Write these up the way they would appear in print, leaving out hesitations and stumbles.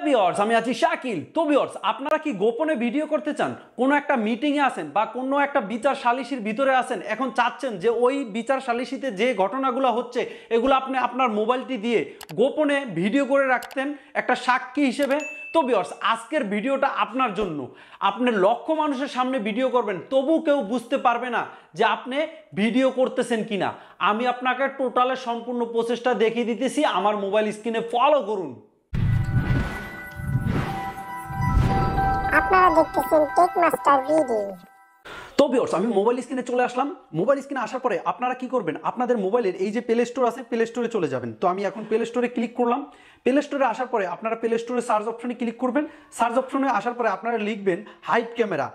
Viewers, আমি আছি শাকিল। তো ভিউয়ার্স, আপনারা কি গোপনে ভিডিও করতে চান? কোনো একটা মিটিংয়ে আছেন বা কোনো একটা বিচার সালিসির ভিতরে আছেন, এখন চাচ্ছেন যে ওই বিচার সালিসিতে যে ঘটনাগুলো হচ্ছে এগুলো আপনি আপনার মোবাইলটি দিয়ে গোপনে ভিডিও করে রাখতেন একটা সাক্ষী হিসেবে। তো ভিউয়ার্স, আজকের ভিডিওটা আপনার জন্য। আপনি লক্ষ মানুষের সামনে ভিডিও করবেন, তবু কেউ বুঝতে পারবে না যে আপনি ভিডিও করতেছেন কিনা। আমি আপনাকে টোটালের সম্পূর্ণ প্রসেসটা দেখিয়ে দিতেছি, আমার মোবাইল স্ক্রিনে ফলো করুন। আপনারা দেখতেছেন টেক মাস্টার ভিডিও। তো ভিউয়ার্স, আমি মোবাইল স্ক্রিনে চলে আসলাম। মোবাইল স্ক্রিনে আসার পরে আপনারা কি করবেন, আপনাদের মোবাইলের এই যে প্লে স্টোর আছে, প্লে স্টোরে চলে যাবেন। তো আমি এখন প্লে স্টোরে ক্লিক করলাম। প্লে স্টোরে আসার পরে আপনারা প্লে স্টোরে সার্চ অপশনে ক্লিক করবেন। সার্চ অপশনে আসার পরে আপনারা লিখবেন হাইড ক্যামেরা।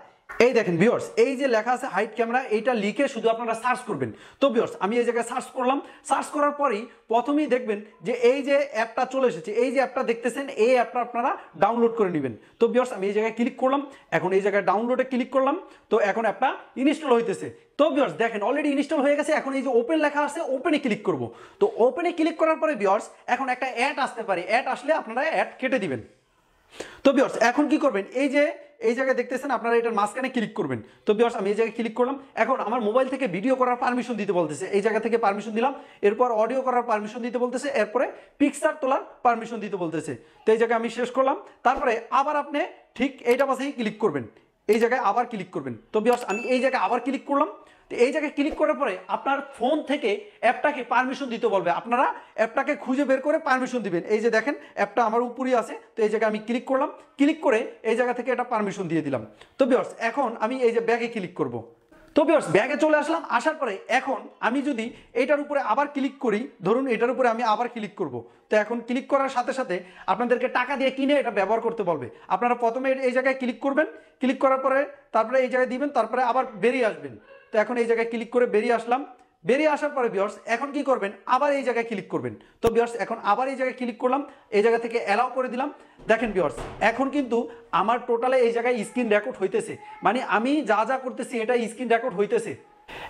এই দেখেন ভিউয়ার্স, এই যে লেখা আছে হাইড ক্যামেরা, এইটা লিখে শুধু আপনারা সার্চ করবেন। তো ভিউয়ার্স, আমি এই জায়গায় সার্চ করলাম। সার্চ করার পরেই প্রথমেই দেখবেন যে এই যে অ্যাপটা চলে এসেছে, এই যে অ্যাপটা দেখতেছেন, এই অ্যাপটা আপনারা ডাউনলোড করে নেবেন। তো ভিউয়ার্স, আমি এই জায়গায় ক্লিক করলাম। এখন এই জায়গায় ডাউনলোডে ক্লিক করলাম। তো এখন অ্যাপটা ইনস্টল হইতেছে। তো ভিউয়ার্স দেখেন অলরেডি ইনস্টল হয়ে গেছে। এখন এই যে ওপেন লেখা আছে, ওপেনে ক্লিক করব। তো ওপেনে ক্লিক করার পরে ভিউয়ার্স এখন একটা অ্যাড আসতে পারে। অ্যাড আসলে আপনারা অ্যাড কেটে দিবেন। তো ভিউয়ার্স এখন কি করবেন, এই যে এই জায়গায় দেখতেছেন আপনারা এটার মাঝখানে ক্লিক করবেন। তো ভিউয়ার্স আমি এই জায়গায় ক্লিক করলাম। এখন আমার মোবাইল থেকে ভিডিও করার পারমিশন দিতে বলতেছে, এই জায়গা থেকে পারমিশন দিলাম। এরপর অডিও করার পারমিশন দিতে বলতেছে, এরপরে পিকচার তোলার পারমিশন দিতে বলতেছে। তো এই জায়গায় আমি শেষ করলাম। তারপরে আবার আপনি ঠিক এইটা পাশেই ক্লিক করবেন, এই জায়গায় আবার ক্লিক করবেন। তো ভিউয়ার্স আমি এই জায়গায় আবার ক্লিক করলাম। তো এই জায়গায় ক্লিক করার পরে আপনার ফোন থেকে অ্যাপটাকে পারমিশন দিতে বলবে, আপনারা অ্যাপটাকে খুঁজে বের করে পারমিশন দিবেন। এই যে দেখেন অ্যাপটা আমার উপরেই আছে। তো এই জায়গায় আমি ক্লিক করলাম। ক্লিক করে এই জায়গা থেকে এটা পারমিশন দিয়ে দিলাম। তো ভিউয়ার্স এখন আমি এই যে ব্যাগে ক্লিক করব। তো ভিউয়ার্স ব্যাগে চলে আসলাম। আসার পরে এখন আমি যদি এইটার উপরে আবার ক্লিক করি, ধরুন এটার উপরে আমি আবার ক্লিক করব। তো এখন ক্লিক করার সাথে সাথে আপনাদেরকে টাকা দিয়ে কিনে এটা ব্যবহার করতে বলবে। আপনারা প্রথমে এই জায়গায় ক্লিক করবেন। ক্লিক করার পরে তারপরে এই জায়গায় দিবেন, তারপরে আবার বেরিয়ে আসবেন। তো এখন এই জায়গায় ক্লিক করে বেরিয়ে আসলাম। বেরিয়ে আসার পরে ভিউয়ার্স এখন কি করবেন, আবার এই জায়গায় ক্লিক করবেন। তো ভিউয়ার্স এখন আবার এই জায়গায় ক্লিক করলাম, এই জায়গা থেকে অ্যালাউ করে দিলাম। দেখেন ভিউয়ার্স এখন কিন্তু আমার টোটালে এই জায়গায় স্ক্রিন রেকর্ড হইতেছে, মানে আমি যা যা করতেছি এটা স্ক্রিন রেকর্ড হইতেছে।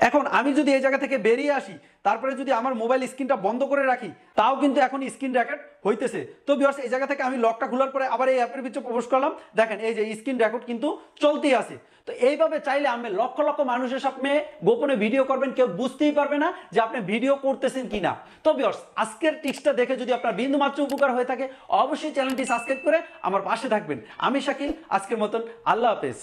এখন আমি যদি এই জায়গা থেকে বেরিয়ে আসি, তারপরে যদি আমার মোবাইল স্ক্রিনটা বন্ধ করে রাখি, তাও কিন্তু এখন স্ক্রিন রেকর্ড হইতেছে। তো ভিউয়ার্স এই জায়গা থেকে আমি লকটা খোলার পরে আবার এই অ্যাপের ভিতরে প্রবেশ করলাম। দেখেন এই যে স্ক্রিন রেকর্ড কিন্তু চলতেই আছে। তো এইভাবে চাইলে আমি লক্ষ লক্ষ মানুষের সামনে গোপনে ভিডিও করবেন, কেউ বুঝতেই পারবে না যে আপনি ভিডিও করতেছেন কিনা। তো ভিউয়ার্স আজকের টিপসটা দেখে যদি আপনার বিন্দুমাত্র উপকার হয়ে থাকে, অবশ্যই চ্যানেলটি সাবস্ক্রাইব করে আমার পাশে থাকবেন। আমি শাকিল, আজকের মতন আল্লাহ হাফেজ।